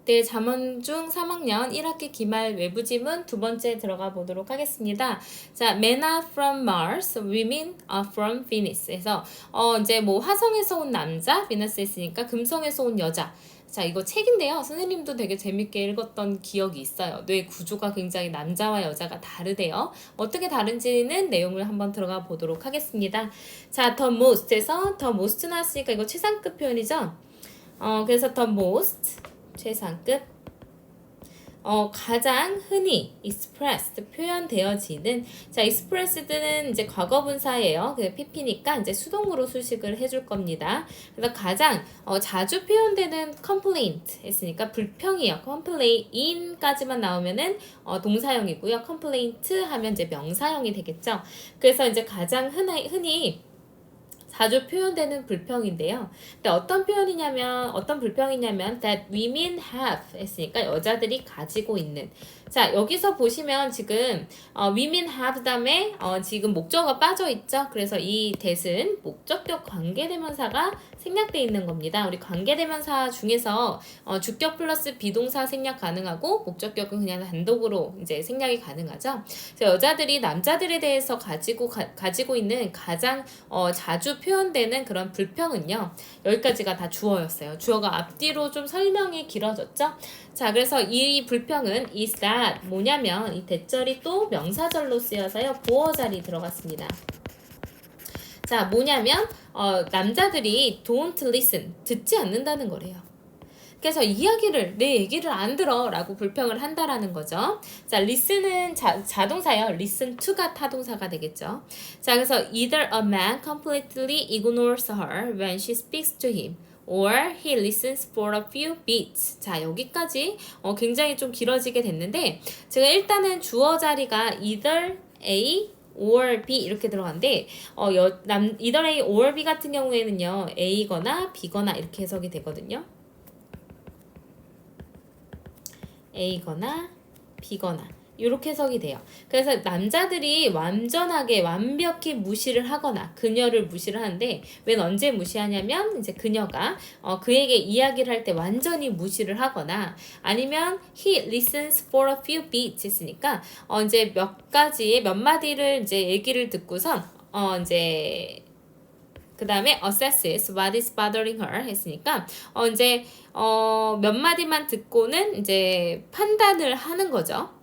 네, 잠원중 3학년 1학기 기말 외부 지문 두 번째 들어가 보도록 하겠습니다. 자, Men are from Mars, women are from Venus에서 이제 뭐 화성에서 온 남자, 비너스에 있으니까 금성에서 온 여자. 자, 이거 책인데요. 선생님도 되게 재밌게 읽었던 기억이 있어요. 뇌 구조가 굉장히 남자와 여자가 다르대요. 어떻게 다른지는 내용을 한번 들어가 보도록 하겠습니다. 자, the most에서 the most 나왔으니까 이거 최상급 표현이죠. 그래서 the most 최상급 가장 흔히 expressed 표현되어지는 자 expressed는 이제 과거분사예요. 그 pp니까 이제 수동으로 수식을 해줄 겁니다. 그래서 가장 자주 표현되는 complaint 했으니까 불평이요. complain까지만 나오면은 동사형이고요. complaint 하면 이제 명사형이 되겠죠. 그래서 이제 가장 흔히 자주 표현되는 불평인데요. 근데 어떤 불평이냐면 that women have 했으니까 여자들이 가지고 있는. 자, 여기서 보시면 지금 women have 다음에 지금 목적어가 빠져 있죠. 그래서 이 that은 목적격 관계대명사가 생략되어 있는 겁니다. 우리 관계대명사 중에서 주격 플러스 비동사 생략 가능하고 목적격은 그냥 단독으로 이제 생략이 가능하죠. 그래서 여자들이 남자들에 대해서 가지고 있는 가장 자주 표현되는 그런 불평은요. 여기까지가 다 주어였어요. 주어가 앞뒤로 좀 설명이 길어졌죠. 자, 그래서 이 불평은 is that 뭐냐면 이 대절이 또 명사절로 쓰여서요. 보어 자리 들어갔습니다. 자, 뭐냐면 남자들이 don't listen, 듣지 않는다는 거래요. 그래서 내 얘기를 안 들어 라고 불평을 한다라는 거죠. 자, listen은 자동사예요. listen to가 타동사가 되겠죠. 자, 그래서 either a man completely ignores her when she speaks to him or he listens for a few beats. 자, 여기까지 굉장히 좀 길어지게 됐는데 제가 일단은 주어 자리가 either A or B 이렇게 들어간데 either A or B 같은 경우에는요. A거나 B거나 이렇게 해석이 되거든요. A거나 B거나 이렇게 해석이 돼요. 그래서 남자들이 완벽히 무시를 하거나 그녀를 무시를 하는데 왜 언제 무시하냐면 이제 그녀가 그에게 이야기를 할 때 완전히 무시를 하거나 아니면 he listens for a few beats 했으니까 이제 몇 마디를 이제 얘기를 듣고선 이제 그 다음에 assesses what is bothering her 했으니까 이제 몇 마디만 듣고는 이제 판단을 하는 거죠.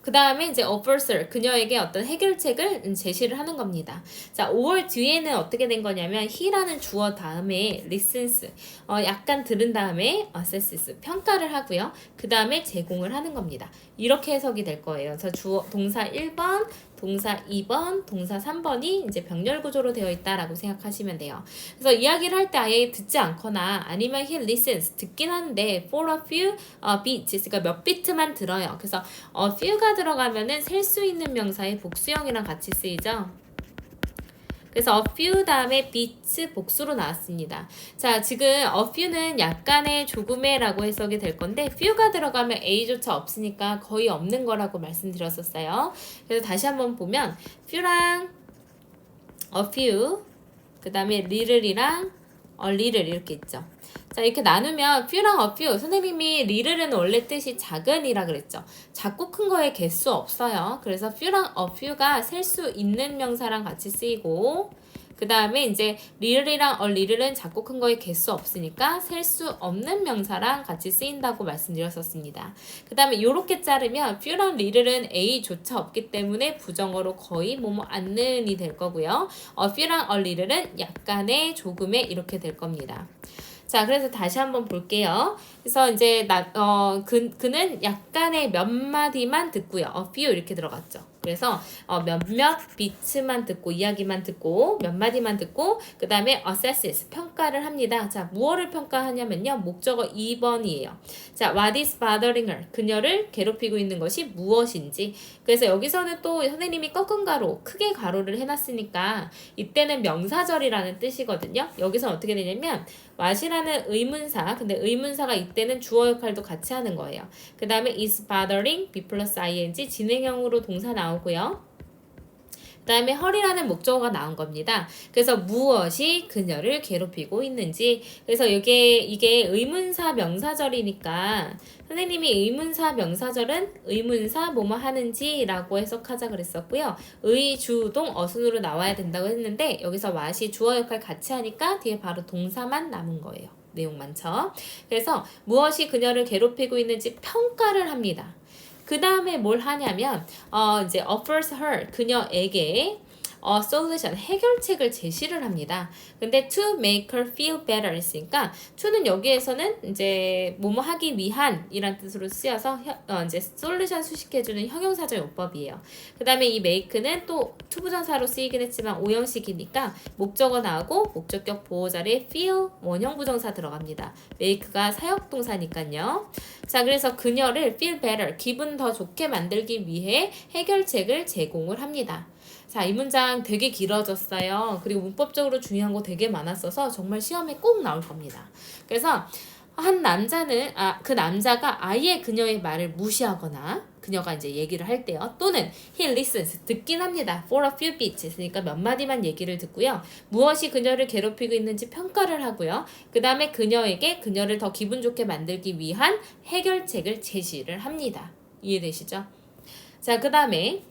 그 다음에 이제 offer 그녀에게 어떤 해결책을 제시를 하는 겁니다. 자, 5월 뒤에는 어떻게 된 거냐면 he라는 주어 다음에 listens 약간 들은 다음에 assesses 평가를 하고요. 그 다음에 제공을 하는 겁니다. 이렇게 해석이 될 거예요. 그래서 동사 1번, 동사 2번, 동사 3번이 이제 병렬 구조로 되어 있다라고 생각하시면 돼요. 그래서 이야기를 할 때 아예 듣지 않거나 아니면 he listens 듣긴 하는데 for a few beats 그러니까 몇 비트만 들어요. 그래서 few가 들어가면은 셀 수 있는 명사의 복수형이랑 같이 쓰이죠. 그래서 a few 다음에 beats 복수로 나왔습니다. 자, 지금 a few는 약간의 조금의 라고 해석이 될 건데 few가 들어가면 A조차 없으니까 거의 없는 거라고 말씀드렸었어요. 그래서 다시 한번 보면 few랑 a few 그 다음에 little이랑 a little 이렇게 있죠. 자, 이렇게 나누면 few랑 a few 선생님이 little은 원래 뜻이 작은이라 그랬죠. 작고 큰 거에 개수 없어요. 그래서 few랑 a few가 셀 수 있는 명사랑 같이 쓰이고 그 다음에 이제 little이랑 a little은 작고 큰 거에 개수 없으니까 셀 수 없는 명사랑 같이 쓰인다고 말씀드렸었습니다. 그 다음에 이렇게 자르면 few랑 little은 A조차 없기 때문에 부정어로 거의 뭐뭐 않는이 될 거고요. few랑 a little은 약간의 조금의 이렇게 될 겁니다. 자, 그래서 다시 한번 볼게요. 그래서 이제 그는 약간의 몇 마디만 듣고요. a few 이렇게 들어갔죠. 그래서 몇몇 비트만 듣고 이야기만 듣고 몇 마디만 듣고 그 다음에 assesses 평가를 합니다. 자, 무엇을 평가하냐면요. 목적어 2번이에요. 자, what is bothering her? 그녀를 괴롭히고 있는 것이 무엇인지. 그래서 여기서는 또 선생님이 꺾은 가로 크게 가로를 해놨으니까 이때는 명사절이라는 뜻이거든요. 여기서 어떻게 되냐면 what이라는 의문사 근데 의문사가 이때는 주어 역할도 같이 하는 거예요. 그 다음에 is bothering B 플러스 ing 진행형으로 동사 나오고요. 그다음에 hurry라는 목적어가 나온 겁니다. 그래서 무엇이 그녀를 괴롭히고 있는지. 그래서 이게 의문사 명사절이니까 선생님이 의문사 명사절은 의문사 뭐뭐 하는지라고 해석하자 그랬었고요. 의, 주, 동, 어순으로 나와야 된다고 했는데 여기서 what이 주어 역할 같이 하니까 뒤에 바로 동사만 남은 거예요. 내용 많죠? 그래서 무엇이 그녀를 괴롭히고 있는지 평가를 합니다. 그 다음에 뭘 하냐면 이제 offers her 그녀에게 solution 해결책을 제시를 합니다. 근데 to make her feel better 했으니까 to는 여기에서는 이제 뭐뭐 하기 위한 이란 뜻으로 쓰여서 이제 solution 수식해주는 형용사적 용법이에요. 그 다음에 이 make는 또 투부정사로 쓰이긴 했지만 오형식이니까 목적어 나오고 목적격 보호 자리에 feel 원형 부정사 들어갑니다. make가 사역동사니까요. 자, 그래서 그녀를 feel better 기분 더 좋게 만들기 위해 해결책을 제공을 합니다. 자, 이 문장 되게 길어졌어요. 그리고 문법적으로 중요한 거 되게 많았어서 정말 시험에 꼭 나올 겁니다. 그래서 한 남자는 그 남자가 아예 그녀의 말을 무시하거나 그녀가 이제 얘기를 할 때요. 또는 he listens 듣긴 합니다. for a few bits 했으니까 몇 마디만 얘기를 듣고요. 무엇이 그녀를 괴롭히고 있는지 평가를 하고요. 그 다음에 그녀를 더 기분 좋게 만들기 위한 해결책을 제시를 합니다. 이해되시죠? 자, 그 다음에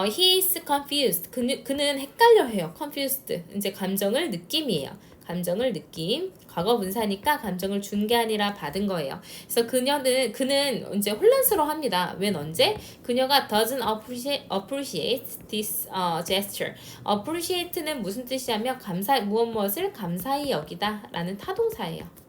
he is confused. 그는 헷갈려 해요. confused. 이제 감정을 느낌이에요. 감정을 느낌. 과거 분사니까 감정을 준 게 아니라 받은 거예요. 그래서 그는 이제 혼란스러워 합니다. 웬 언제? 그녀가 doesn't appreciate this gesture. appreciate는 무슨 뜻이냐면 무엇을 감사히 여기다 라는 타동사예요.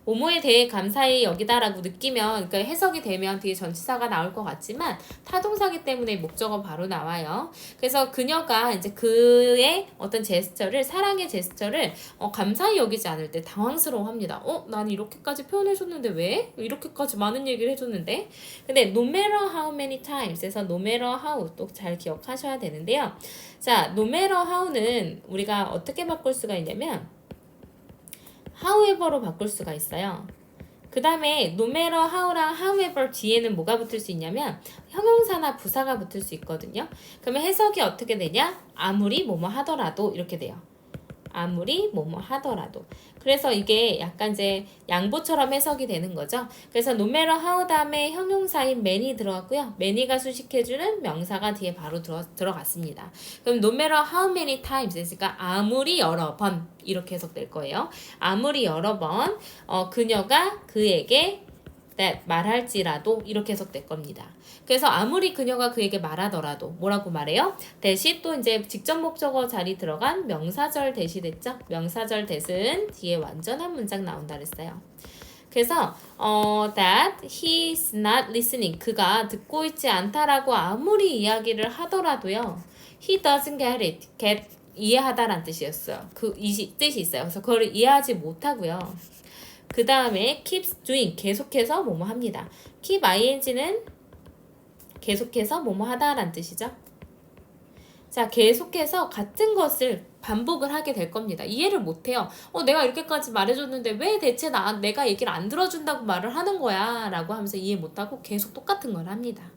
뭐뭐에 대해 감사히 여기다라고 느끼면, 그러니까 해석이 되면 뒤에 전치사가 나올 것 같지만 타동사기 때문에 목적어 바로 나와요. 그래서 그녀가 이제 그의 어떤 제스처를, 사랑의 제스처를 감사히 여기지 않을 때 당황스러워합니다. 난 이렇게까지 표현해줬는데 왜? 이렇게까지 많은 얘기를 해줬는데. 근데 no matter how many times 에서 no matter how 또 잘 기억하셔야 되는데요. 자, no matter how는 우리가 어떻게 바꿀 수가 있냐면 however로 바꿀 수가 있어요. 그 다음에 no matter how랑 however 뒤에는 뭐가 붙을 수 있냐면 형용사나 부사가 붙을 수 있거든요. 그러면 해석이 어떻게 되냐? 아무리 뭐뭐 하더라도 이렇게 돼요. 아무리 뭐뭐 하더라도. 그래서 이게 약간 이제 양보처럼 해석이 되는 거죠. 그래서 no matter how 다음에 형용사인 man이 들어갔고요. many가 수식해주는 명사가 뒤에 바로 들어갔습니다. 그럼 no matter how many times 그러니까 아무리 여러 번 이렇게 해석될 거예요. 아무리 여러 번 그녀가 그에게 that 말할지라도 이렇게 해석될 겁니다. 그래서 아무리 그녀가 그에게 말하더라도 뭐라고 말해요? 대시 또 이제 직접 목적어 자리 들어간 명사절 대시 됐죠? 명사절 대신 뒤에 완전한 문장 나온다 그랬어요. 그래서 that he is not listening 그가 듣고 있지 않다라고 아무리 이야기를 하더라도요. he doesn't get it 이해하다란 뜻이었어요. 뜻이 있어요. 그래서 그걸 이해하지 못하고요. 그 다음에 keeps doing 계속해서 뭐뭐 합니다. keep ing는 계속해서 뭐뭐 하다라는 뜻이죠. 자, 계속해서 같은 것을 반복을 하게 될 겁니다. 이해를 못해요. 내가 이렇게까지 말해줬는데 왜 대체 내가 얘기를 안 들어준다고 말을 하는 거야 라고 하면서 이해 못하고 계속 똑같은 걸 합니다.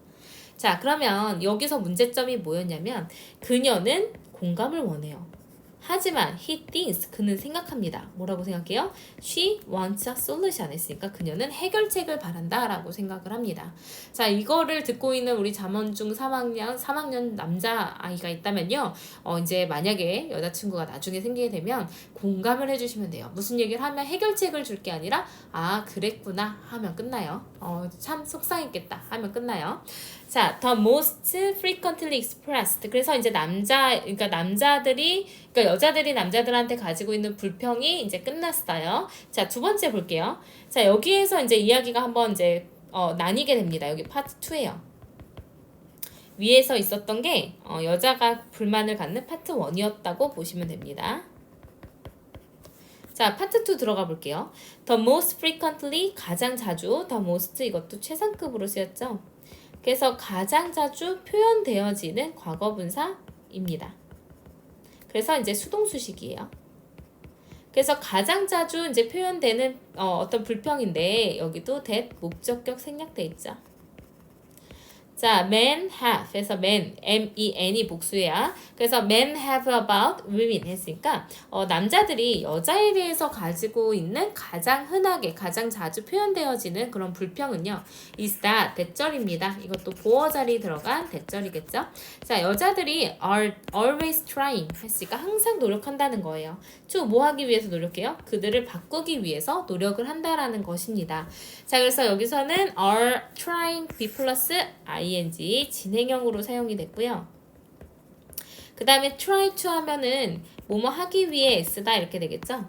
자, 그러면 여기서 문제점이 뭐였냐면 그녀는 공감을 원해요. 하지만 he thinks 그는 생각합니다. 뭐라고 생각해요? She wants a solution 했으니까 그녀는 해결책을 바란다 라고 생각을 합니다. 자, 이거를 듣고 있는 우리 잠원중 3학년 남자아이가 있다면요. 이제 만약에 여자친구가 나중에 생기게 되면 공감을 해주시면 돼요. 무슨 얘기를 하면 해결책을 줄 게 아니라 그랬구나 하면 끝나요. 참 속상했겠다 하면 끝나요. 자, the most frequently expressed. 그래서 이제 여자들이 남자들한테 가지고 있는 불평이 이제 끝났어요. 자, 두 번째 볼게요. 자, 여기에서 이제 이야기가 한번 이제 나뉘게 됩니다. 여기 파트 2예요. 위에서 있었던 게 여자가 불만을 갖는 파트 1이었다고 보시면 됩니다. 자, 파트 2 들어가 볼게요. The most frequently 가장 자주, the most 이것도 최상급으로 쓰였죠. 그래서 가장 자주 표현되어지는 과거분사입니다. 그래서 이제 수동수식이에요. 그래서 가장 자주 이제 표현되는 어떤 불평인데 여기도 that 목적격 생략돼 있죠. 자, men have 해서 men, M-E-N이 복수야. 그래서 men have about women 했으니까 남자들이 여자에 대해서 가지고 있는 가장 흔하게, 가장 자주 표현되어지는 그런 불평은요. is that, 대절입니다. 이것도 보어 자리에 들어간 대절이겠죠. 자, 여자들이 are always trying 했으니까 항상 노력한다는 거예요. to 뭐 하기 위해서 노력해요? 그들을 바꾸기 위해서 노력을 한다라는 것입니다. 자, 그래서 여기서는 are trying be 플러스 ing 진행형으로 사용이 됐고요. 그 다음에 try to 하면은 뭐뭐 하기 위해 쓰다 이렇게 되겠죠.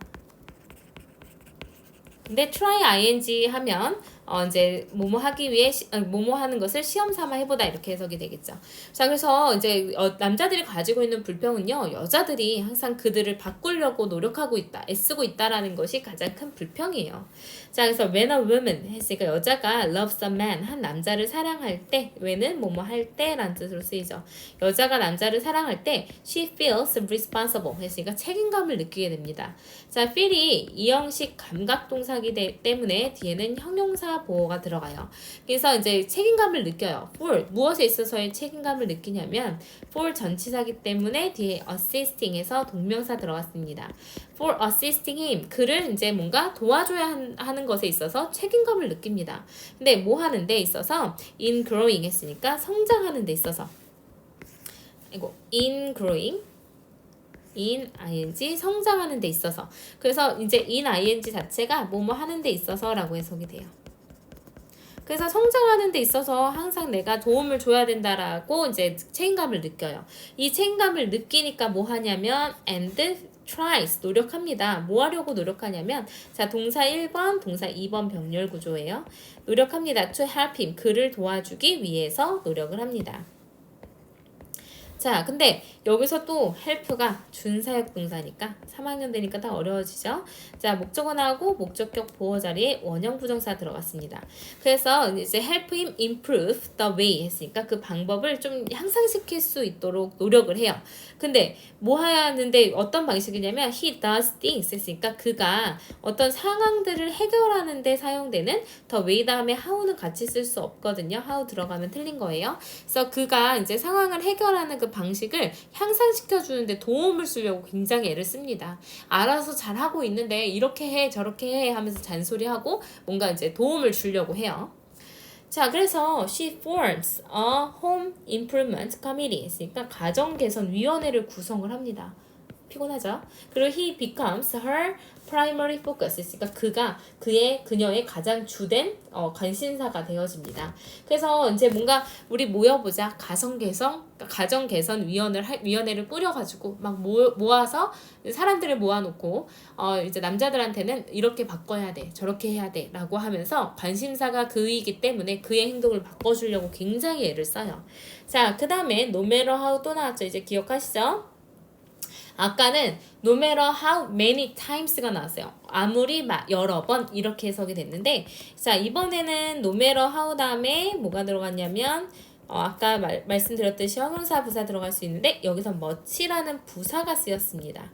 근데 try ing 하면 이제 뭐뭐 하기 위해 뭐뭐 하는 것을 시험 삼아 해보다 이렇게 해석이 되겠죠. 자, 그래서 이제 남자들이 가지고 있는 불평은요, 여자들이 항상 그들을 바꾸려고 노력하고 있다, 애쓰고 있다라는 것이 가장 큰 불평이에요. 자, 그래서 when a woman 했으니까 여자가 loves a man, 한 남자를 사랑할 때, when은 뭐뭐 할 때라는 뜻으로 쓰이죠. 여자가 남자를 사랑할 때 she feels responsible 했으니까 책임감을 느끼게 됩니다. 자, feel이 이형식 감각동사기 때문에 뒤에는 형용사 보호가 들어가요. 그래서 이제 책임감을 느껴요. for 무엇에 있어서의 책임감을 느끼냐면 for 전치사기 때문에 뒤에 assisting에서 동명사 들어갔습니다. for assisting him 그를 이제 뭔가 도와줘야 하는 것에 있어서 책임감을 느낍니다. 근데 뭐 하는 데 있어서 in growing 했으니까 성장하는 데 있어서 in growing in ing 성장하는 데 있어서 그래서 이제 in ing 자체가 뭐뭐 하는 데 있어서 라고 해석이 돼요. 그래서 성장하는 데 있어서 항상 내가 도움을 줘야 된다라고 이제 책임감을 느껴요. 이 책임감을 느끼니까 뭐 하냐면 and tries 노력합니다. 뭐 하려고 노력하냐면 자, 동사 1번, 동사 2번 병렬 구조예요. 노력합니다. to help him 그를 도와주기 위해서 노력을 합니다. 자, 근데 여기서 또 help가 준사역 동사니까 3학년 되니까 다 어려워지죠. 자, 목적어 나오고 목적격 보호 자리에 원형 부정사 들어갔습니다. 그래서 이제 help him improve the way 했으니까 그 방법을 좀 향상시킬 수 있도록 노력을 해요. 근데 뭐 하는데 어떤 방식이냐면 he does things 했으니까 그가 어떤 상황들을 해결하는 데 사용되는 the way 다음에 how는 같이 쓸 수 없거든요. how 들어가면 틀린 거예요. 그래서 그가 이제 상황을 해결하는 그 방식을 향상시켜주는데 도움을 주려고 굉장히 애를 씁니다. 알아서 잘하고 있는데 이렇게 해 저렇게 해 하면서 잔소리하고 뭔가 이제 도움을 주려고 해요. 자, 그래서 she forms a home improvement committee 했으니까 가정개선위원회를 구성을 합니다. 피곤하죠? 그리고 he becomes her primary focus 했으니까 그녀의 가장 주된 관심사가 되어집니다. 그래서 이제 뭔가 우리 모여보자 가정개선 위원회를 꾸려가지고 막 모아서 사람들을 모아놓고 이제 남자들한테는 이렇게 바꿔야 돼 저렇게 해야 돼 라고 하면서 관심사가 그이기 때문에 그의 행동을 바꿔주려고 굉장히 애를 써요. 자, 그 다음에 no matter how 또 나왔죠. 이제 기억하시죠? 아까는 no matter how many times가 나왔어요. 아무리 여러 번 이렇게 해석이 됐는데 자, 이번에는 no matter how 다음에 뭐가 들어갔냐면 아까 말씀드렸듯이 형용사 부사 들어갈 수 있는데 여기서 much라는 부사가 쓰였습니다.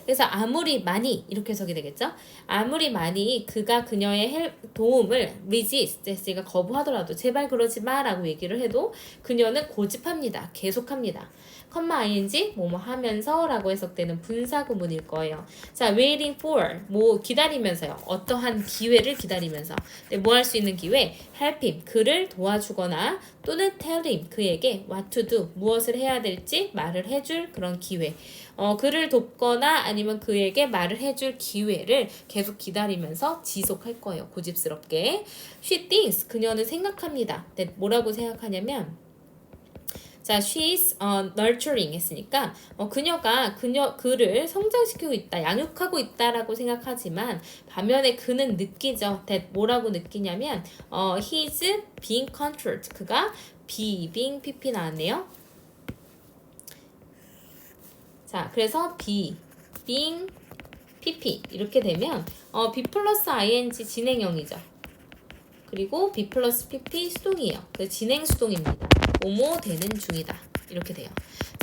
그래서 아무리 많이 이렇게 해석이 되겠죠. 아무리 많이 그가 그녀의 도움을 resist 했으니까 거부하더라도 제발 그러지 마 라고 얘기를 해도 그녀는 고집합니다. 계속합니다. ing 뭐뭐 하면서 라고 해석되는 분사구문일 거예요. 자, waiting for 뭐 기다리면서요. 어떠한 기회를 기다리면서 뭐 할 수 있는 기회? help him 그를 도와주거나 또는 tell him 그에게 what to do 무엇을 해야 될지 말을 해줄 그런 기회. 그를 돕거나 아니면 그에게 말을 해줄 기회를 계속 기다리면서 지속할 거예요. 고집스럽게. She thinks 그녀는 생각합니다. 뭐라고 생각하냐면 자, she's nurturing 했으니까 그녀가 그를 성장시키고 있다, 양육하고 있다라고 생각하지만 반면에 그는 느끼죠. that 뭐라고 느끼냐면 he's being controlled. 그가 being pp 나왔네요. 자, 그래서 being pp 이렇게 되면 be 플러스 ing 진행형이죠. 그리고 be 플러스 pp 수동이에요. 그래서 진행 수동입니다. 뭐뭐 되는 중이다. 이렇게 돼요.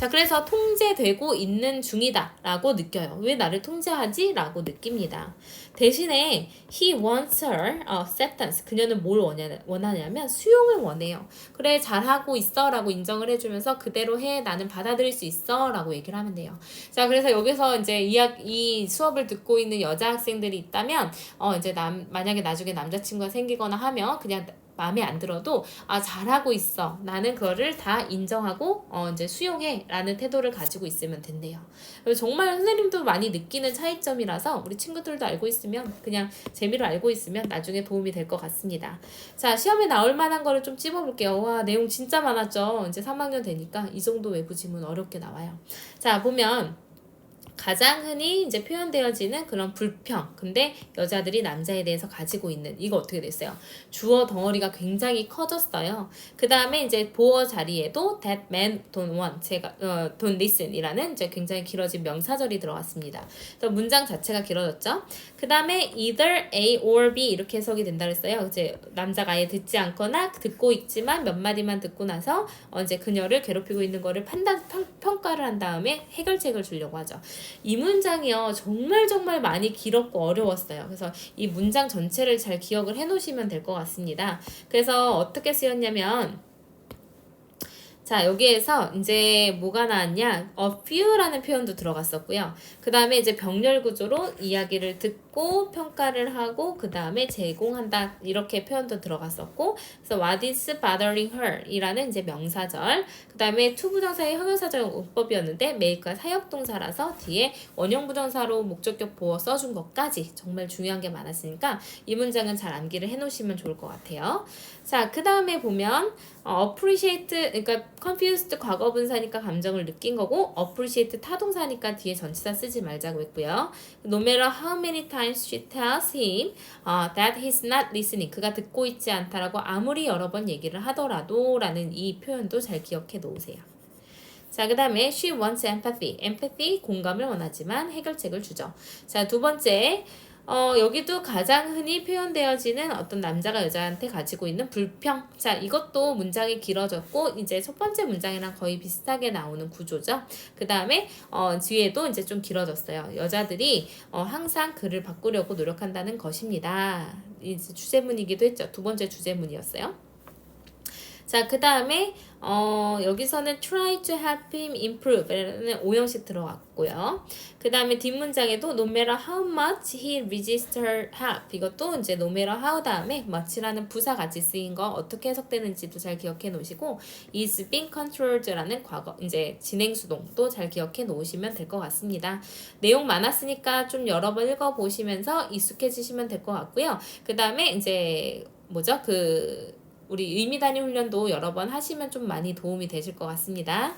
자, 그래서 통제되고 있는 중이다 라고 느껴요. 왜 나를 통제하지? 라고 느낍니다. 대신에 he wants her acceptance. 그녀는 뭘 원하냐면 수용을 원해요. 그래, 잘하고 있어 라고 인정을 해주면서 그대로 해, 나는 받아들일 수 있어 라고 얘기를 하면 돼요. 자, 그래서 여기서 이제 이 수업을 듣고 있는 여자 학생들이 있다면 이제 만약에 나중에 남자친구가 생기거나 하면 그냥 마음에 안 들어도 잘하고 있어, 나는 그거를 다 인정하고 이제 수용해 라는 태도를 가지고 있으면 된대요. 정말 선생님도 많이 느끼는 차이점이라서 우리 친구들도 알고 있으면, 그냥 재미로 알고 있으면 나중에 도움이 될 것 같습니다. 자, 시험에 나올 만한 거를 좀 찝어볼게요. 와, 내용 진짜 많았죠. 이제 3학년 되니까 이 정도 외부 지문 어렵게 나와요. 자, 보면 가장 흔히 이제 표현되어지는 그런 불평, 근데 여자들이 남자에 대해서 가지고 있는, 이거 어떻게 됐어요? 주어 덩어리가 굉장히 커졌어요. 그 다음에 이제 보어 자리에도 that man don't want, don't listen 이라는 이제 굉장히 길어진 명사절이 들어갔습니다. 그래서 문장 자체가 길어졌죠. 그 다음에 either A or B 이렇게 해석이 된다 그랬어요. 이제 남자가 아예 듣지 않거나 듣고 있지만 몇 마디만 듣고 나서 이제 그녀를 괴롭히고 있는 거를 평가를 한 다음에 해결책을 주려고 하죠. 이 문장이요, 정말 많이 길었고 어려웠어요. 그래서 이 문장 전체를 잘 기억을 해 놓으시면 될 것 같습니다. 그래서 어떻게 쓰였냐면, 자, 여기에서 이제 뭐가 나왔냐? a few라는 표현도 들어갔었고요. 그 다음에 이제 병렬 구조로 이야기를 듣고 평가를 하고 그 다음에 제공한다 이렇게 표현도 들어갔었고, 그래서 what is bothering her 이라는 이제 명사절, 그 다음에 to 부정사의 형용사절 문법이었는데 make가 사역동사라서 뒤에 원형부정사로 목적격 보어 써준 것까지 정말 중요한 게 많았으니까 이 문장은 잘 암기를 해놓으시면 좋을 것 같아요. 자, 그 다음에 보면 appreciate, 그러니까 confused 과거분사니까 감정을 느낀 거고, appreciate 타동사니까 뒤에 전치사 쓰지 말자고 했고요. No matter how many times she tells him that he's not listening, 그가 듣고 있지 않다라고 아무리 여러 번 얘기를 하더라도 라는 이 표현도 잘 기억해 놓으세요. 자, 그 다음에 she wants empathy. empathy, 공감을 원하지만 해결책을 주죠. 자, 두 번째, 여기도 가장 흔히 표현되어지는 어떤 남자가 여자한테 가지고 있는 불평. 자, 이것도 문장이 길어졌고 이제 첫 번째 문장이랑 거의 비슷하게 나오는 구조죠. 그 다음에 뒤에도 이제 좀 길어졌어요. 여자들이 항상 그를 바꾸려고 노력한다는 것입니다. 이제 주제문이기도 했죠. 두 번째 주제문이었어요. 자, 그 다음에 여기서는 try to help him improve 라는 오형식 들어갔고요. 그 다음에 뒷문장에도 no matter how much he resists her help, 이것도 이제 no matter how 다음에 much라는 부사 같이 쓰인 거 어떻게 해석되는지도 잘 기억해 놓으시고, is being controlled라는 과거 이제 진행수동도 잘 기억해 놓으시면 될 것 같습니다. 내용 많았으니까 좀 여러 번 읽어보시면서 익숙해지시면 될 것 같고요. 그 다음에 이제 뭐죠? 우리 의미 단위 훈련도 여러 번 하시면 좀 많이 도움이 되실 것 같습니다.